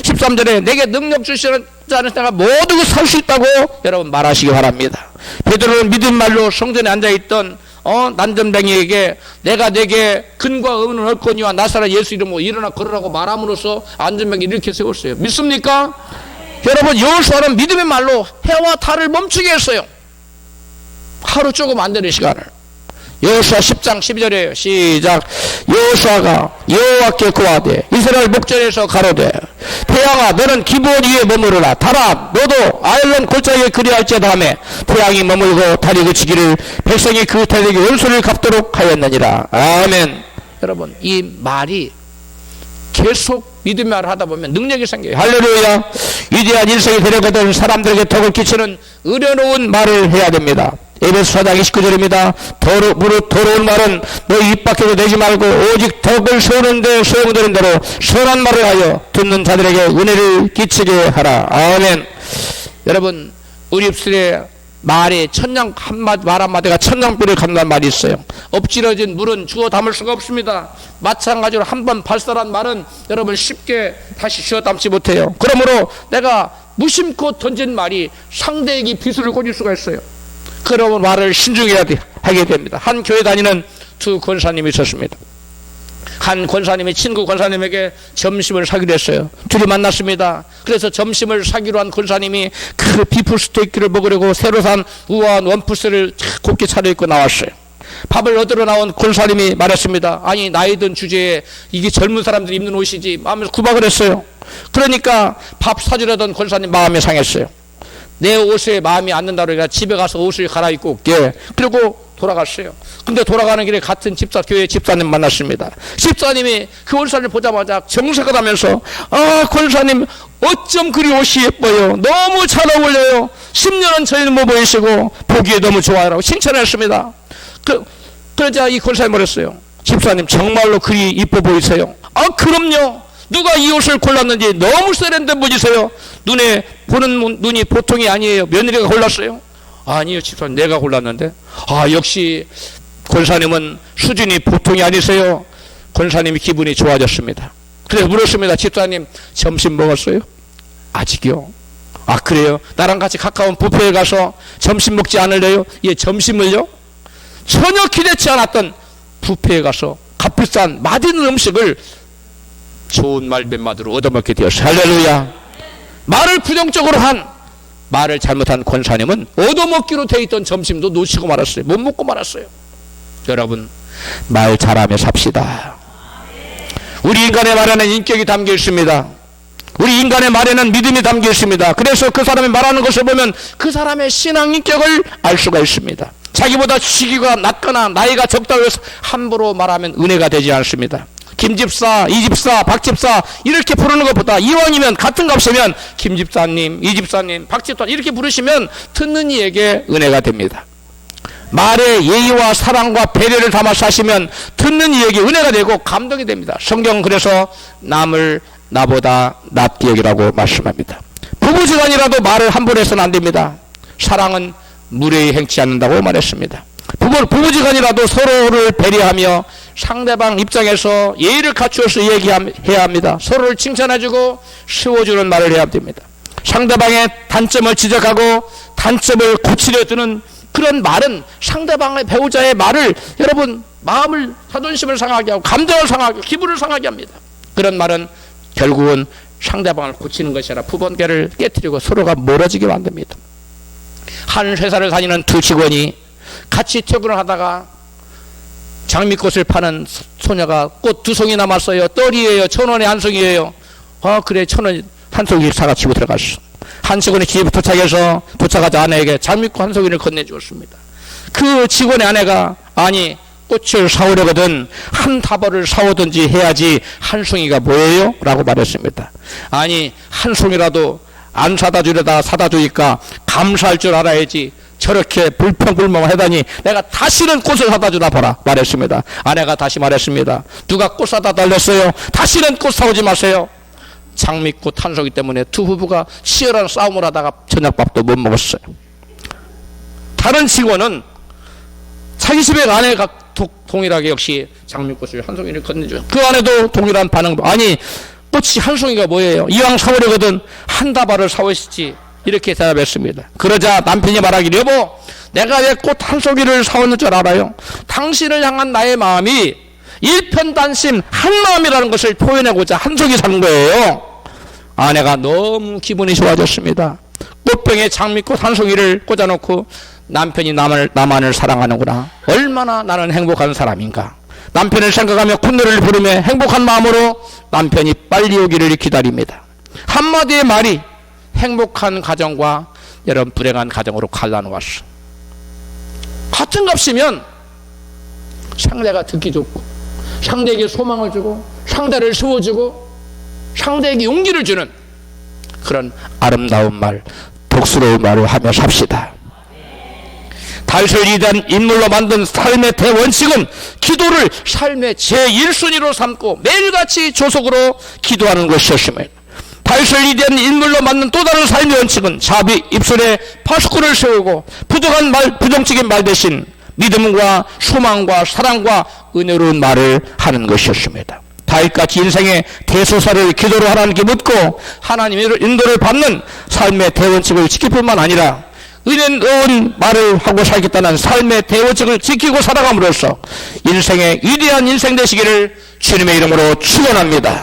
13절에 내게 능력 주시는 자는 내가 모두 살 수 있다고 여러분 말하시기 바랍니다. 베드로는 믿음 말로 성전에 앉아있던 난점뱅이에게 내가 내게 근과 의문을 얻거니와 나사렛 예수 이름으로 일어나 걸으라고 말함으로써 안전뱅이 이렇게 세웠어요. 믿습니까? 여러분 여호수아는 믿음의 말로 해와 달을 멈추게 했어요. 하루 조금 안 되는 시간을. 여호수아 10장 12절에 시작. 여호수아가 여호와께 구하되 이스라엘 목전에서 가로되 태양아 너는 기브온 위에 머무르라. 달아 너도 아일론 골짜기에 그리할지어다 하매 태양이 머물고 달이 그치기를 백성이 그 태양에게 원수를 갚도록 하였느니라. 아멘. 여러분 이 말이 계속 믿음의 말을 하다 보면 능력이 생겨요. 할렐루야. 위대한 인생이 되려거든 사람들에게 덕을 끼치는 의료로운 말을 해야 됩니다. 에베소 4장 29절입니다. 무릇 더러운 말은 너 입 밖에도 내지 말고 오직 덕을 세우는데 소용되는 대로 선한 말을 하여 듣는 자들에게 은혜를 끼치게 하라. 아멘. 여러분 우리 입술에 말이 말 한마디가 천냥불을 감는 말이 있어요. 엎질러진 물은 주워 담을 수가 없습니다. 마찬가지로 한번 발설한 말은 여러분 쉽게 다시 주워 담지 못해요. 그러므로 내가 무심코 던진 말이 상대에게 비수를 꽂을 수가 있어요. 그런 말을 신중해야 하게 됩니다. 한 교회 다니는 두 권사님이 있었습니다. 한 권사님이 친구 권사님에게 점심을 사기로 했어요. 둘이 만났습니다. 그래서 점심을 사기로 한 권사님이 그 비프 스테이크를 먹으려고 새로 산 우아한 원피스를 곱게 차려입고 나왔어요. 밥을 얻으러 나온 권사님이 말했습니다. 아니 나이 든 주제에 이게 젊은 사람들이 입는 옷이지 하면서 구박을 했어요. 그러니까 밥 사주려던 권사님 마음이 상했어요. 내 옷에 마음이 안 든다 그러니까 집에 가서 옷을 갈아입고 올게. 그리고 돌아갔어요. 근데 돌아가는 길에 같은 교회 집사님 만났습니다. 집사님이 그 권사님을 보자마자 정색을 하면서 권사님 어쩜 그리 옷이 예뻐요. 너무 잘 어울려요. 10년은 저희는 못 보이시고 보기에 너무 좋아요라고 칭찬했습니다. 그러자 이 권사님이 말했어요. 집사님 정말로 그리 이뻐 보이세요. 그럼요. 누가 이 옷을 골랐는지 너무 세련된 분이세요. 눈에 보는 눈이 보통이 아니에요. 며느리가 골랐어요. 아니요 집사님 내가 골랐는데. 역시 권사님은 수준이 보통이 아니세요. 권사님이 기분이 좋아졌습니다. 그래서 물었습니다. 집사님 점심 먹었어요? 아직이요. 그래요? 나랑 같이 가까운 뷔페에 가서 점심 먹지 않을래요? 예, 점심을요? 전혀 기대치 않았던 뷔페에 가서 값비싼 맛있는 음식을 좋은 말 몇 마디로 얻어먹게 되었어요. 할렐루야. 말을 부정적으로 말을 잘못한 권사님은 얻어먹기로 돼 있던 점심도 놓치고 말았어요. 못 먹고 말았어요. 여러분 말 잘하며 삽시다. 우리 인간의 말에는 인격이 담겨 있습니다. 우리 인간의 말에는 믿음이 담겨 있습니다. 그래서 그 사람이 말하는 것을 보면 그 사람의 신앙 인격을 알 수가 있습니다. 자기보다 시기가 낮거나 나이가 적다고 해서 함부로 말하면 은혜가 되지 않습니다. 김집사, 이집사, 박집사 이렇게 부르는 것보다 이왕이면 같은 값이면 김집사님, 이집사님, 박집사님 이렇게 부르시면 듣는 이에게 은혜가 됩니다. 말에 예의와 사랑과 배려를 담아서 하시면 듣는 이에게 은혜가 되고 감동이 됩니다. 성경은 그래서 남을 나보다 낫게 여기라고 말씀합니다. 부부지간이라도 말을 함부로 해서는 안 됩니다. 사랑은 무례히 행치 않는다고 말했습니다. 부부지간이라도 서로를 배려하며 상대방 입장에서 예의를 갖추어서 얘기해야 합니다. 서로를 칭찬해주고 세워주는 말을 해야 됩니다. 상대방의 단점을 지적하고 단점을 고치려 드는 그런 말은 상대방의 배우자의 말을 여러분 마음을 자존심을 상하게 하고 감정을 상하게 하고 기분을 상하게 합니다. 그런 말은 결국은 상대방을 고치는 것이 아니라 부부관계를 깨뜨리고 서로가 멀어지게 만듭니다. 한 회사를 다니는 두 직원이 같이 퇴근을 하다가 장미꽃을 파는 소녀가 꽃 2송이 남았어요. 떨이에요. 1,000원에 한 송이에요. 그래 1,000원 한 송이 사가지고 들어갔어. 한 직원이 집에 도착하자 아내에게 장미꽃 한 송이를 건네주었습니다. 그 직원의 아내가 아니 꽃을 사오려거든 한 다발을 사오든지 해야지 한 송이가 뭐예요? 라고 말했습니다. 아니 한 송이라도 안 사다 주려다 사다 주니까 감사할 줄 알아야지 저렇게 불평불명하다니 내가 다시는 꽃을 사다 주나 보라 말했습니다. 아내가 다시 말했습니다. 누가 꽃 사다 달랬어요? 다시는 꽃 사오지 마세요. 장미꽃 한 송이 때문에 두 부부가 치열한 싸움을 하다가 저녁밥도 못 먹었어요. 다른 직원은 자기 집에 아내가 동일하게 역시 장미꽃을 한 송이를 건네줘요. 그 아내도 동일한 반응. 아니 꽃이 한 송이가 뭐예요? 이왕 사오려거든 한 다발을 사오시지 이렇게 대답했습니다. 그러자 남편이 말하기를 여보 내가 왜 꽃 한 송이를 사오는 줄 알아요? 당신을 향한 나의 마음이 일편단심 한 마음이라는 것을 표현하고자 한 송이 산 거예요. 아내가 너무 기분이 좋아졌습니다. 꽃병에 장미꽃 한 송이를 꽂아놓고 남편이 나만을 사랑하는구나. 얼마나 나는 행복한 사람인가. 남편을 생각하며 콧노래를 부르며 행복한 마음으로 남편이 빨리 오기를 기다립니다. 한마디의 말이 행복한 가정과 여러분 불행한 가정으로 갈라놓았어. 같은 값이면 상대가 듣기 좋고 상대에게 소망을 주고 상대를 세워주고 상대에게 용기를 주는 그런 아름다운 말 복스러운 말을 하며 삽시다. 다윗을 위대한 인물로 만든 삶의 대원칙은 기도를 삶의 제1순위로 삼고 매일같이 조속으로 기도하는 것이었습니다. 다윗을 위대한 인물로 만든 또 다른 삶의 원칙은 자비 입술에 파수꾼을 세우고 부정적인 말 대신 믿음과 소망과 사랑과 은혜로운 말을 하는 것이었습니다. 다윗같이 인생의 대소사를 기도로 하나님께 묻고 하나님의 인도를 받는 삶의 대원칙을 지킬 뿐만 아니라 은혜로운 말을 하고 살겠다는 삶의 대원칙을 지키고 살아감으로써 인생의 위대한 인생 되시기를 주님의 이름으로 축원합니다.